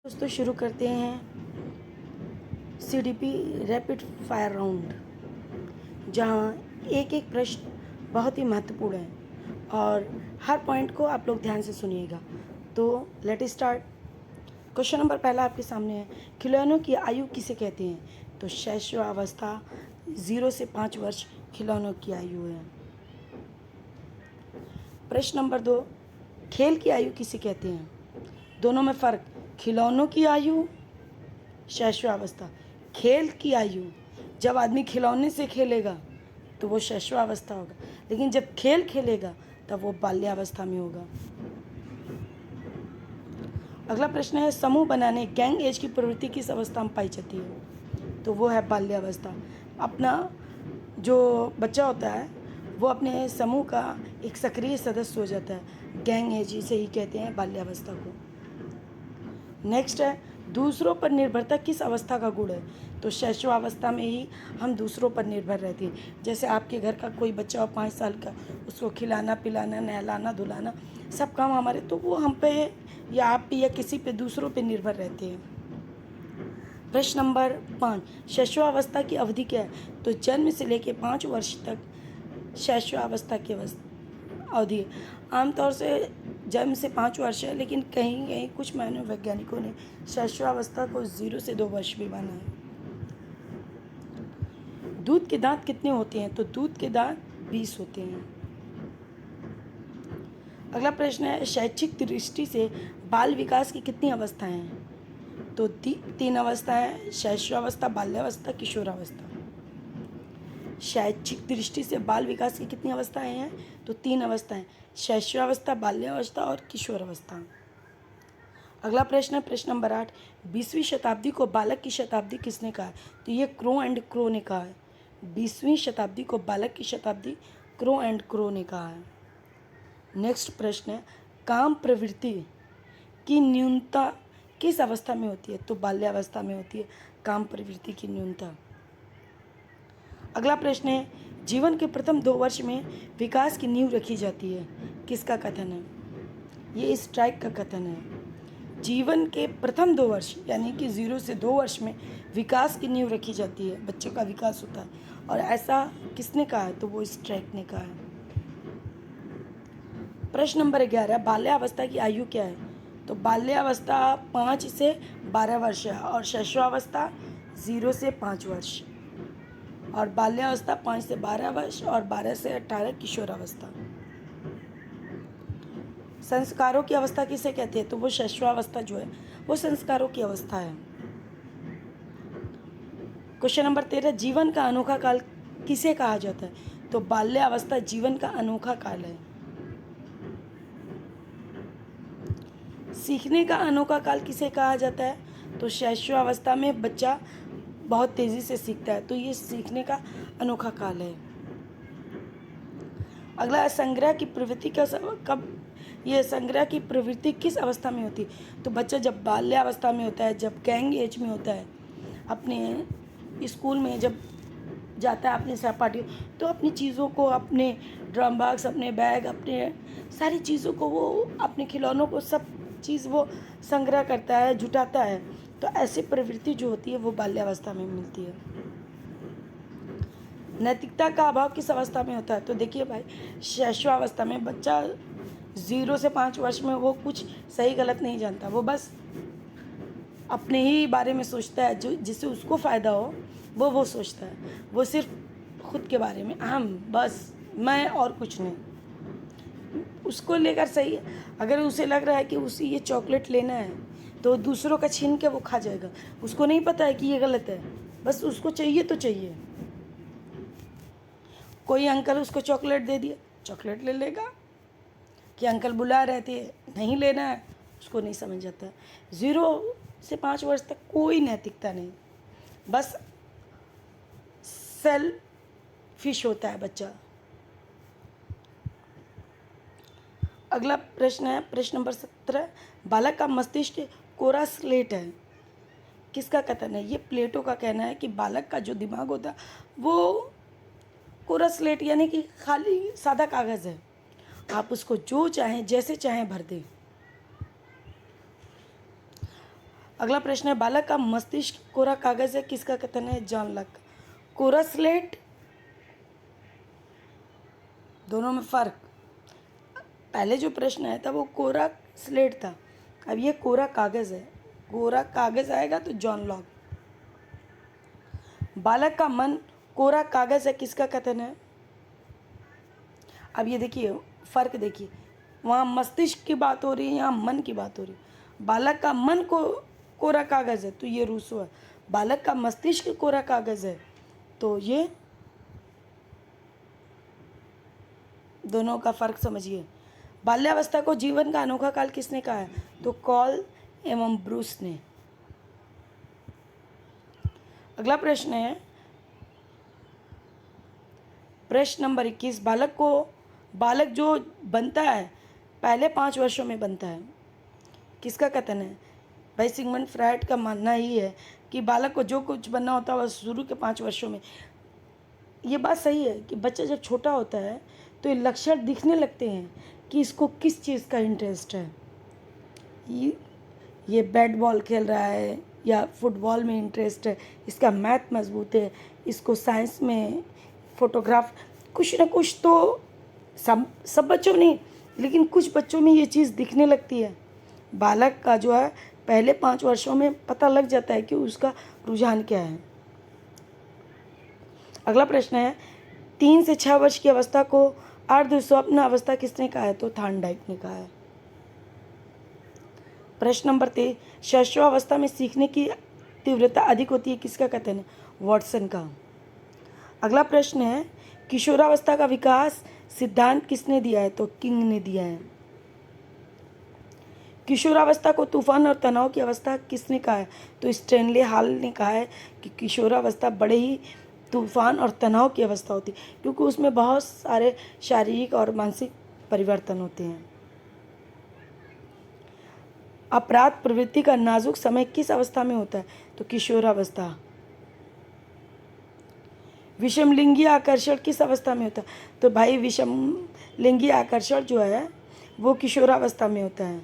दोस्तों शुरू करते हैं सीडीपी रैपिड फायर राउंड, जहां एक एक प्रश्न बहुत ही महत्वपूर्ण है और हर पॉइंट को आप लोग ध्यान से सुनिएगा। तो लेट स्टार्ट। क्वेश्चन नंबर पहला आपके सामने है, खिलौनों की आयु किसे कहते हैं? तो शैशवावस्था 0 से 5 वर्ष खिलौनों की आयु है। प्रश्न नंबर 2, खेल की आयु किसे कहते हैं? दोनों में फ़र्क, खिलौनों की आयु, शैशवावस्था। खेल की आयु, जब आदमी खिलौने से खेलेगा तो वो शैशवावस्था होगा, लेकिन जब खेल खेलेगा तब वो बाल्यावस्था में होगा। अगला प्रश्न है, समूह बनाने गैंग एज की प्रवृत्ति किस अवस्था में पाई जाती है? तो वो है बाल्यावस्था। अपना जो बच्चा होता है वो अपने समूह का एक सक्रिय सदस्य हो जाता है, गैंग एज इसे ही कहते हैं, बाल्यावस्था को। नेक्स्ट है, दूसरों पर निर्भरता किस अवस्था का गुण है? तो शैशवावस्था में ही हम दूसरों पर निर्भर रहते हैं। जैसे आपके घर का कोई बच्चा हो 5 साल का, उसको खिलाना पिलाना नहलाना धुलाना सब काम हमारे, तो वो हम पे या आप पे या किसी पे दूसरों पे निर्भर रहते हैं। प्रश्न नंबर 5, शैशवावस्था की अवधि क्या है? तो जन्म से लेकर 5 वर्ष तक शैशवावस्था की अवधि। आमतौर से जन्म से 5 वर्ष है, लेकिन कहीं कहीं कुछ मनोवैज्ञानिकों ने शैशवावस्था को 0 से 2 वर्ष भी माना है। दूध के दांत कितने होते हैं? तो दूध के दांत 20 होते हैं। अगला प्रश्न है, शैक्षिक दृष्टि से बाल विकास की कितनी अवस्थाएं हैं? तो 3 अवस्थाएं, शैशवावस्था, बाल्यावस्था, किशोरावस्था। शैक्षिक दृष्टि से बाल विकास की कितनी अवस्थाएं हैं? तो 3 अवस्थाएं, शैशवावस्था, बाल्यावस्था और किशोरावस्था। अगला प्रश्न है प्रश्न नंबर 8, 20वीं शताब्दी को बालक की शताब्दी किसने कहा? तो ये क्रो एंड क्रो ने कहा है। 20वीं शताब्दी को बालक की शताब्दी क्रो एंड क्रो ने कहा है। नेक्स्ट प्रश्न है, काम प्रवृत्ति की न्यूनता किस अवस्था में होती है? तो बाल्यावस्था में होती है काम प्रवृत्ति की न्यूनता। अगला प्रश्न है, जीवन के प्रथम 2 वर्ष में विकास की नींव रखी जाती है, किसका कथन है? ये स्ट्राइक का कथन है। जीवन के प्रथम 2 वर्ष यानी कि 0 से 2 वर्ष में विकास की नींव रखी जाती है, बच्चों का विकास होता है, और ऐसा किसने कहा है? तो वो स्ट्राइक ने कहा है। प्रश्न नंबर 11, बाल्यावस्था की आयु क्या है? तो बाल्यावस्था 5 से 12 वर्ष है और शैशवावस्था 0 से 5 वर्ष, और बाल्यावस्था 5 से 12 वर्ष और 12 से 18 किशोरावस्था। संस्कारों की अवस्था किसे कहते हैं? तो वो शैशवावस्था जो है वो संस्कारों की अवस्था है। क्वेश्चन नंबर 13, जीवन का अनोखा काल किसे कहा जाता है? तो बाल्यावस्था जीवन का अनोखा काल है। सीखने का अनोखा काल किसे कहा जाता है? तो शैशवावस्था में बच्चा बहुत तेज़ी से सीखता है, तो ये सीखने का अनोखा काल है। अगला, संग्रह की प्रवृत्ति कब ये संग्रह की प्रवृत्ति किस अवस्था में होती है? तो बच्चा जब बाल्यावस्था में होता है, जब गैंग एज में होता है, अपने स्कूल में जब जाता है अपने सहपाठियों, तो अपनी चीज़ों को, अपने ड्रम बॉक्स, अपने बैग, अपने सारी चीज़ों को, वो अपने खिलौनों को, सब चीज़ वो संग्रह करता है, जुटाता है। तो ऐसी प्रवृत्ति जो होती है वो बाल्यावस्था में मिलती है। नैतिकता का अभाव किस अवस्था में होता है? तो देखिए भाई, शैशवावस्था में बच्चा 0 से 5 वर्ष में वो कुछ सही गलत नहीं जानता, वो बस अपने ही बारे में सोचता है, जो जिससे उसको फ़ायदा हो वो सोचता है। वो सिर्फ खुद के बारे में, हम बस मैं और कुछ नहीं, उसको लेकर सही है। अगर उसे लग रहा है कि उसे ये चॉकलेट लेना है तो दूसरों का छीन के वो खा जाएगा, उसको नहीं पता है कि ये गलत है, बस उसको चाहिए तो चाहिए। कोई अंकल उसको चॉकलेट दे दिया, चॉकलेट ले लेगा, कि अंकल बुला रहे थे नहीं लेना है, उसको नहीं समझ आता। 0 से 5 वर्ष तक कोई नैतिकता नहीं, बस सेल्फिश होता है बच्चा। अगला प्रश्न है प्रश्न नंबर 17, बालक का मस्तिष्क कोरा स्लेट है, किसका कथन है? ये प्लेटो का कहना है कि बालक का जो दिमाग होता है वो कोरा स्लेट यानी कि खाली सादा कागज़ है, आप उसको जो चाहें जैसे चाहें भर दें। अगला प्रश्न है, बालक का मस्तिष्क कोरा कागज है, किसका कथन है? John Locke. कोरा स्लेट, दोनों में फ़र्क। पहले जो प्रश्न आया था वो कोरा स्लेट था, अब ये कोरा कागज़ है। कोरा कागज़ आएगा तो जॉन लॉक। बालक का मन कोरा कागज़ है, किसका कथन है? अब ये देखिए फ़र्क देखिए, वहाँ मस्तिष्क की बात हो रही है, यहाँ मन की बात हो रही है। बालक का मन को कोरा कागज़ है तो ये रूसो है। बालक का मस्तिष्क कोरा कागज़ है तो ये, दोनों का फ़र्क समझिए। बाल्यावस्था को जीवन का अनोखा काल किसने कहा है? तो कॉल एवं ब्रूस ने। अगला प्रश्न है, प्रश्न नंबर 21, बालक जो बनता है पहले 5 वर्षों में बनता है, किसका कथन है? भाई सिगमंड फ्रायड का मानना ही है कि बालक को जो कुछ बनना होता है वह शुरू के 5 वर्षों में। ये बात सही है कि बच्चा जब छोटा होता है तो ये लक्षण दिखने लगते हैं कि इसको किस चीज़ का इंटरेस्ट है। ये बैट बॉल खेल रहा है या फुटबॉल में इंटरेस्ट है, इसका मैथ मजबूत है, इसको साइंस में, फोटोग्राफ, कुछ ना कुछ तो सब बच्चों में नहीं, लेकिन कुछ बच्चों में ये चीज़ दिखने लगती है। बालक का जो है पहले 5 वर्षों में पता लग जाता है कि उसका रुझान क्या है। अगला प्रश्न है, 3 से 6 वर्ष की अवस्था को अर्ध स्वप्न अवस्था किसने कहा है? तो थार्नडाइक ने कहा है। प्रश्न नंबर 23, शैशवावस्था में सीखने की तीव्रता अधिक होती है, किसका कथन है? वॉटसन का। अगला प्रश्न है, किशोरावस्था का विकास सिद्धांत किसने दिया है? तो किंग ने दिया है। किशोरावस्था को तूफान और तनाव की अवस्था किसने कहा है? तो स्टैनले हॉल ने कहा है कि किशोरावस्था बड़े ही तूफान और तनाव की अवस्था होती है, क्योंकि उसमें बहुत सारे शारीरिक और मानसिक परिवर्तन होते हैं। अपराध प्रवृत्ति का नाजुक समय किस अवस्था में होता है? तो किशोरावस्था। विषमलिंगी आकर्षण किस अवस्था में होता है? तो भाई विषमलिंगी आकर्षण जो है वो किशोरावस्था में होता है।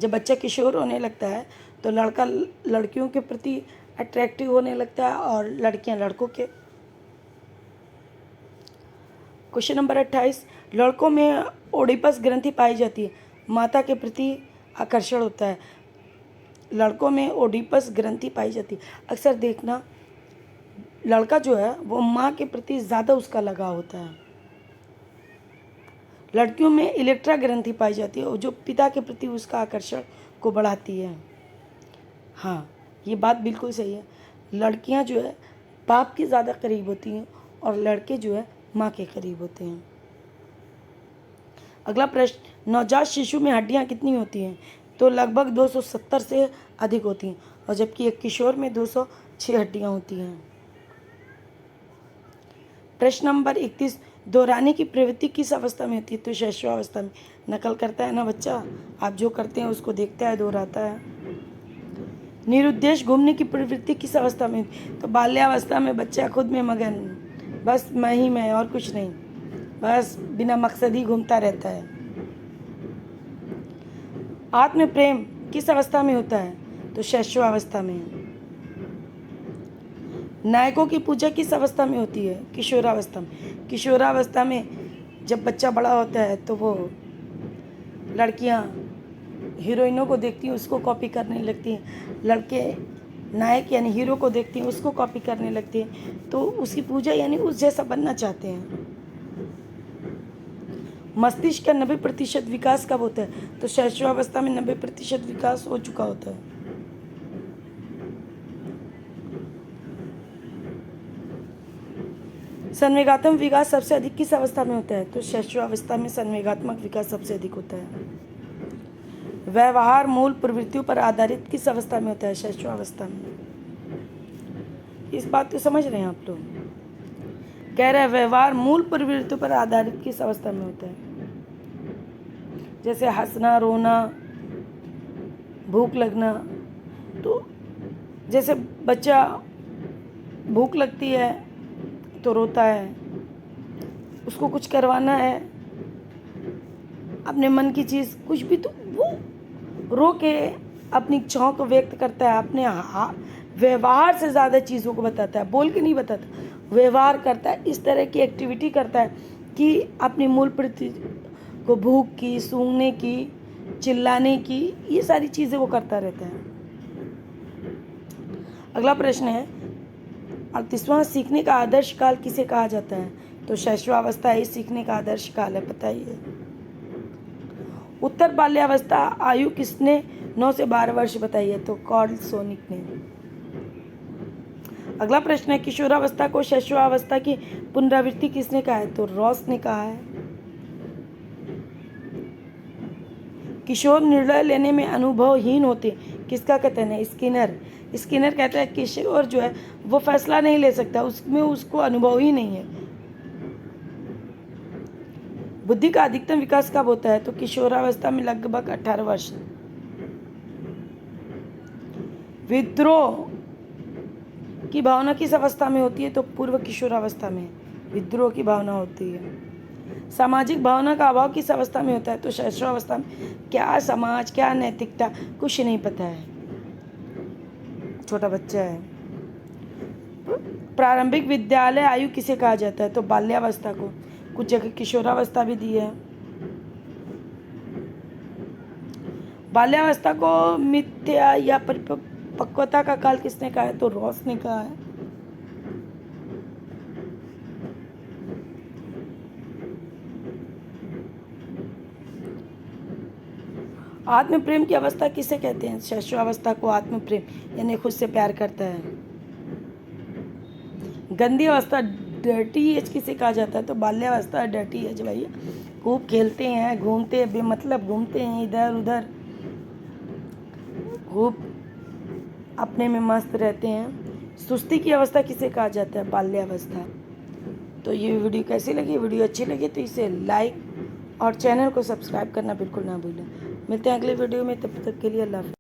जब बच्चा किशोर होने लगता है तो लड़का लड़कियों के प्रति अट्रैक्टिव होने लगता है और लड़कियां लड़कों के। क्वेश्चन नंबर 28, लड़कों में ओडिपस ग्रंथि पाई जाती है, माता के प्रति आकर्षण होता है। लड़कों में ओडिपस ग्रंथि पाई जाती है। अक्सर देखना लड़का जो है वो माँ के प्रति ज़्यादा उसका लगाव होता है। लड़कियों में इलेक्ट्रा ग्रंथि पाई जाती है और जो पिता के प्रति उसका आकर्षण को बढ़ाती है। हाँ, ये बात बिल्कुल सही है। लड़कियां जो है बाप के ज़्यादा करीब होती हैं और लड़के जो है माँ के करीब होते हैं। अगला प्रश्न, नवजात शिशु में हड्डियाँ कितनी होती हैं? तो लगभग 270 से अधिक होती हैं, और जबकि एक किशोर में 206 हड्डियाँ होती हैं। प्रश्न नंबर 31, दोहराने की प्रवृत्ति किस अवस्था में होती है? तो शैशवावस्था में। नकल करता है ना बच्चा, आप जो करते हैं उसको देखता है, दोहराता है। निरुद्देश घूमने की प्रवृत्ति किस अवस्था में? तो बाल्यावस्था में बच्चा खुद में मगन, बस मैं ही मैं और कुछ नहीं, बस बिना मकसद ही घूमता रहता है। आत्म प्रेम किस अवस्था में होता है? तो शैशवावस्था में। नायकों की पूजा किस अवस्था में होती है? किशोरावस्था में। किशोरावस्था में जब बच्चा बड़ा होता है तो वो लड़कियां हीरोइनों को देखती हैं, उसको कॉपी करने लगती हैं, लड़के नायक यानी हीरो को देखती हैं, उसको कॉपी करने लगती हैं, तो उसकी पूजा यानी उस जैसा बनना चाहते हैं। मस्तिष्क का 90% विकास कब होता है? तो शैशवावस्था में 90% विकास हो चुका होता है। संवेगात्मक विकास सबसे अधिक किस अवस्था में होता है? तो शैशवावस्था में संवेगात्मक विकास सबसे अधिक होता है। व्यवहार मूल प्रवृत्तियों पर आधारित किस अवस्था में होता है? शैशवावस्था में। इस बात को समझ रहे हैं आप लोग? कह रहे हैं व्यवहार मूल प्रवृत्तियों पर आधारित किस अवस्था में होता है? जैसे हंसना, रोना, भूख लगना। तो जैसे बच्चा भूख लगती है तो रोता है, उसको कुछ करवाना है, अपने मन की चीज़ कुछ भी, तो वो रो के अपनी इच्छाओं को व्यक्त करता है, अपने व्यवहार से ज़्यादा चीज़ों को बताता है, बोल के नहीं बताता, व्यवहार करता है, इस तरह की एक्टिविटी करता है कि अपनी मूल प्रति को भूख की, सूंघने की, चिल्लाने की, ये सारी चीज़ें वो करता रहता है। अगला प्रश्न है 38वां, सीखने का आदर्श काल किसे कहा जाता है? तो शैशवावस्था ही सीखने का आदर्श काल है, बताइए। उत्तर बाल्यावस्था आयु किसने 9 से 12 वर्ष बताई है? तो कार्ल सोनिक ने। अगला प्रश्न है किशोरावस्था को शैशवावस्था की पुनरावृत्ति किसने कहा है? तो रॉस ने कहा है। किशोर निर्णय लेने में अनुभवहीन होते, किसका कथन है? स्किनर। स्किनर कहता है किशोर जो है वो फैसला नहीं ले सकता, उसमें उसको अनुभव ही नहीं है। बुद्धि का अधिकतम विकास कब होता है? तो किशोरावस्था में लगभग 18 वर्ष। विद्रोह की भावना किस अवस्था में होती है? तो पूर्व किशोरावस्था में विद्रोह की भावना होती है। सामाजिक भावना का अभाव किस अवस्था में होता है? तो शैशवावस्था में। क्या समाज, क्या नैतिकता, कुछ नहीं पता है, छोटा बच्चा है। प्रारंभिक विद्यालय आयु किसे कहा जाता है? तो बाल्यावस्था को। कुछ जगह किशोरावस्था भी दी है। बाल्यावस्था को मिथ्या या परिपक्वता का काल किसने कहा है? तो रॉस ने कहा है। आत्म प्रेम की अवस्था किसे कहते हैं? शैशवावस्था को आत्म प्रेम यानी खुद से प्यार करता है। गंदी अवस्था डर्टी एज किसे कहा जाता है? तो बाल्यावस्था डर्टी एज भैया। खूब खेलते हैं, घूमते हैं, बेमतलब घूमते हैं इधर उधर, खूब अपने में मस्त रहते हैं। सुस्ती की अवस्था किसे कहा जाता है? बाल्यावस्था। तो ये वीडियो कैसी लगी? वीडियो अच्छी लगी तो इसे लाइक और चैनल को सब्सक्राइब करना बिल्कुल ना भूलें। मिलते हैं अगले वीडियो में, तब तक के लिए अल्लाह हाफ़िज़।